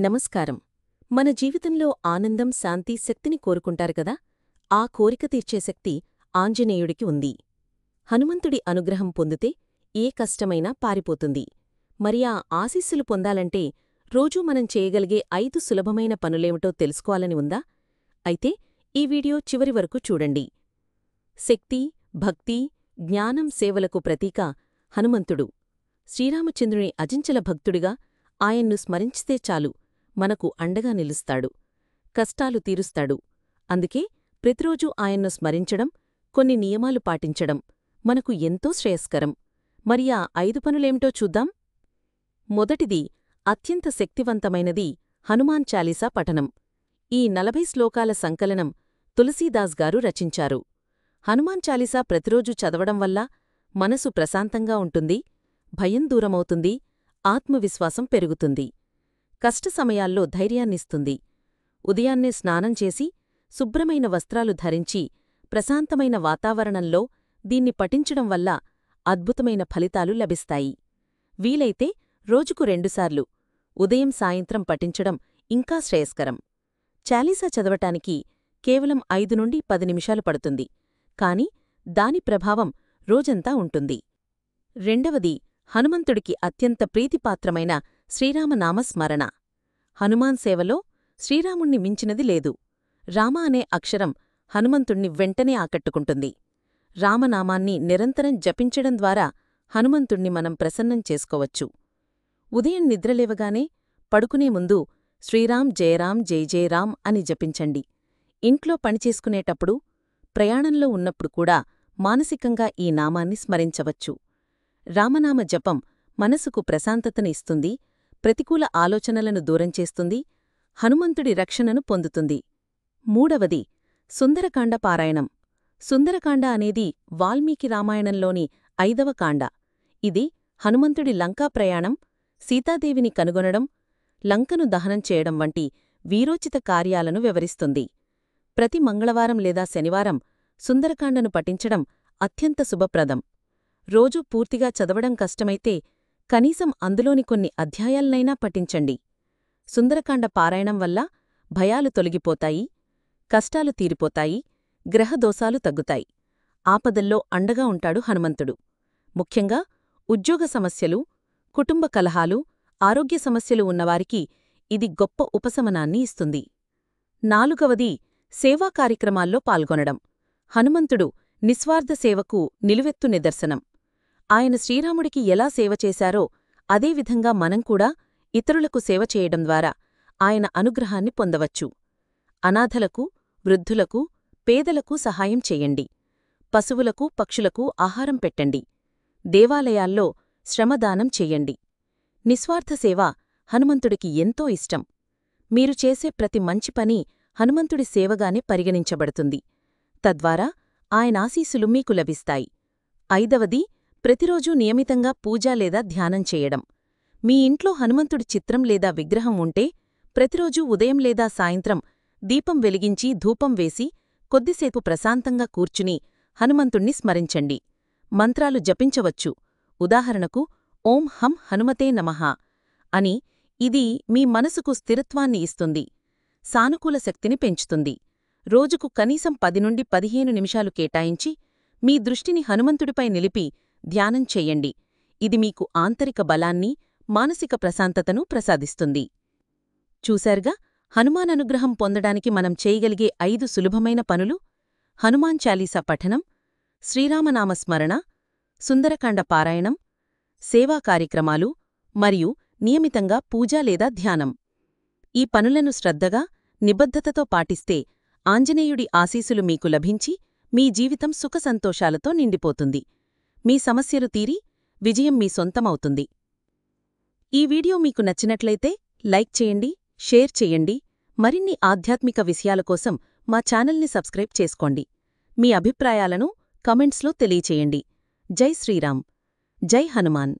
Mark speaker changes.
Speaker 1: నమస్కారం. మన జీవితంలో ఆనందం, శాంతి, శక్తిని కోరుకుంటారు కదా. ఆ కోరిక తీర్చే శక్తి ఆంజనేయుడికి ఉంది. హనుమంతుడి అనుగ్రహం పొందితే ఏ కష్టమైనా పారిపోతుంది. మరి ఆ ఆశీస్సులు పొందాలంటే రోజూ మనం చేయగలిగే 5 సులభమైన పనులేమిటో తెలుసుకోవాలని ఉందా? అయితే ఈ వీడియో చివరి వరకు చూడండి. శక్తి, భక్తి, జ్ఞానం, సేవలకు ప్రతీక హనుమంతుడు. శ్రీరామచంద్రుని అజంచల భక్తుడిగా ఆయన్ను స్మరించితే చాలు, మనకు అండగా నిలుస్తాడు, కష్టాలు తీరుస్తాడు. అందుకే ప్రతిరోజూ ఆయన్ను స్మరించడం, కొన్ని నియమాలు పాటించడం మనకు ఎంతో శ్రేయస్కరం. మరి ఆ 5 పనులేమిటో చూద్దాం. మొదటిది, అత్యంత శక్తివంతమైనది హనుమాన్ చాలీసా పఠనం. ఈ 40 శ్లోకాల సంకలనం తులసీదాస్ గారు రచించారు. హనుమాన్ చాలీసా ప్రతిరోజూ చదవడం వల్ల మనసు ప్రశాంతంగా ఉంటుంది, భయం దూరమవుతుంది, ఆత్మవిశ్వాసం పెరుగుతుంది, కష్ట సమయాల్లో ధైర్యాన్నిస్తుంది. ఉదయాన్నే స్నానం చేసి శుభ్రమైన వస్త్రాలు ధరించి ప్రశాంతమైన వాతావరణంలో దీన్ని పఠించడం వల్ల అద్భుతమైన ఫలితాలు లభిస్తాయి. వీలైతే రోజుకు 2 సార్లు ఉదయం సాయంత్రం పఠించడం ఇంకా శ్రేయస్కరం. చాలీసా చదవటానికి కేవలం 5 నుండి 10 నిమిషాలు పడుతుంది, కాని దాని ప్రభావం రోజంతా ఉంటుంది. రెండవది, హనుమంతుడికి అత్యంత ప్రీతిపాత్రమైన శ్రీరామనామస్మరణ. హనుమాన్ సేవలో శ్రీరాముణ్ణి మించినది లేదు. రామ అనే అక్షరం హనుమంతుణ్ణి వెంటనే ఆకట్టుకుంటుంది. రామనామాన్ని నిరంతరం జపించడం ద్వారా హనుమంతుణ్ణి మనం ప్రసన్నం చేసుకోవచ్చు. ఉదయం నిద్రలేవగానే, పడుకునే ముందు శ్రీరామ్ జయరాం జై జయరాం అని జపించండి. ఇంట్లో పనిచేసుకునేటప్పుడు, ప్రయాణంలో ఉన్నప్పుడు కూడా మానసికంగా ఈ నామాన్ని స్మరించవచ్చు. రామనామ జపం మనసుకు ప్రశాంతతని ఇస్తుంది, ప్రతికూల ఆలోచనలను దూరంచేస్తుంది, హనుమంతుడి రక్షణను పొందుతుంది. మూడవది, సుందరకాండ పారాయణం. సుందరకాండ అనేది వాల్మీకి రామాయణంలోని 5వ కాండ. ఇది హనుమంతుడి లంకా ప్రయాణం, సీతాదేవిని కనుగొనడం, లంకను దహనం చేయడం వంటి వీరోచిత కార్యాలను వివరిస్తుంది. ప్రతి మంగళవారం లేదా శనివారం సుందరకాండను పఠించడం అత్యంత శుభప్రదం. రోజూ పూర్తిగా చదవడం కష్టమైతే కనీసం అందులోని కొన్ని అధ్యాయాలనైనా పఠించండి. సుందరకాండ పారాయణం వల్ల భయాలు తొలగిపోతాయి, కష్టాలు తీరిపోతాయి, గ్రహదోషాలు తగ్గుతాయి. ఆపదల్లో అండగా ఉంటాడు హనుమంతుడు. ముఖ్యంగా ఉద్యోగ సమస్యలు, కుటుంబ కలహాలు, ఆరోగ్య సమస్యలు ఉన్నవారికి ఇది గొప్ప ఉపశమనాన్ని ఇస్తుంది. నాలుగవది, సేవా కార్యక్రమాల్లో పాల్గొనడం. హనుమంతుడు నిస్వార్థ సేవకు నిలువెత్తు నిదర్శనం. ఆయన శ్రీరాముడికి ఎలా సేవ చేశారో అదేవిధంగా మనం కూడా ఇతరులకు సేవ చేయడం ద్వారా ఆయన అనుగ్రహాన్ని పొందవచ్చు. అనాథలకు, వృద్ధులకు, పేదలకు సహాయం చెయ్యండి. పశువులకు, పక్షులకు ఆహారం పెట్టండి. దేవాలయాల్లో శ్రమదానం చెయ్యండి. నిస్వార్థ సేవ హనుమంతుడికి ఎంతో ఇష్టం. మీరు చేసే ప్రతి మంచి పని హనుమంతుడి సేవగానే పరిగణించబడుతుంది. తద్వారా ఆయనాశీస్సులు మీకు లభిస్తాయి. ఐదవది, ప్రతిరోజూ నియమితంగా పూజ లేదా ధ్యానం చేయడం. మీ ఇంట్లో హనుమంతుడి చిత్రం లేదా విగ్రహం ఉంటే ప్రతిరోజూ ఉదయం లేదా సాయంత్రం దీపం వెలిగించి ధూపం వేసి కొద్దిసేపు ప్రశాంతంగా కూర్చుని హనుమంతుణ్ణి స్మరించండి. మంత్రాలు జపించవచ్చు. ఉదాహరణకు ఓం హం హనుమతే నమః అని. ఇది మీ మనసుకు స్థిరత్వాన్ని ఇస్తుంది, సానుకూల శక్తిని పెంచుతుంది. రోజుకు కనీసం 10 నుండి 15 నిమిషాలు కేటాయించి మీ దృష్టిని హనుమంతుడిపై నిలిపి ధ్యానం చెయ్యండి. ఇది మీకు ఆంతరిక బలాన్ని, మానసిక ప్రశాంతతను ప్రసాదిస్తుంది. చూశారుగా, హనుమాన్ అనుగ్రహం పొందడానికి మనం చేయగలిగే 5 సులభమైన పనులు: హనుమాన్ చాలీసా పఠనం, శ్రీరామనామస్మరణ, సుందరకాండ పారాయణం, సేవా కార్యక్రమాలు మరియు నియమితంగా పూజ లేదా ధ్యానం. ఈ పనులను శ్రద్ధగా, నిబద్ధతతో పాటిస్తే ఆంజనేయుడి ఆశీసులు మీకు లభించి మీ జీవితం సుఖసంతోషాలతో నిండిపోతుంది. మీ సమస్యలు తీరి విజయం మీ సొంతమవుతుంది. ఈ వీడియో మీకు నచ్చినట్లయితే లైక్ చేయండి, షేర్ చేయండి. మరిన్ని ఆధ్యాత్మిక విషయాల కోసం మా ఛానల్ని సబ్స్క్రైబ్ చేసుకోండి. మీ అభిప్రాయాలను కమెంట్స్లో తెలియచేయండి. జై శ్రీరామ్, జై హనుమాన్.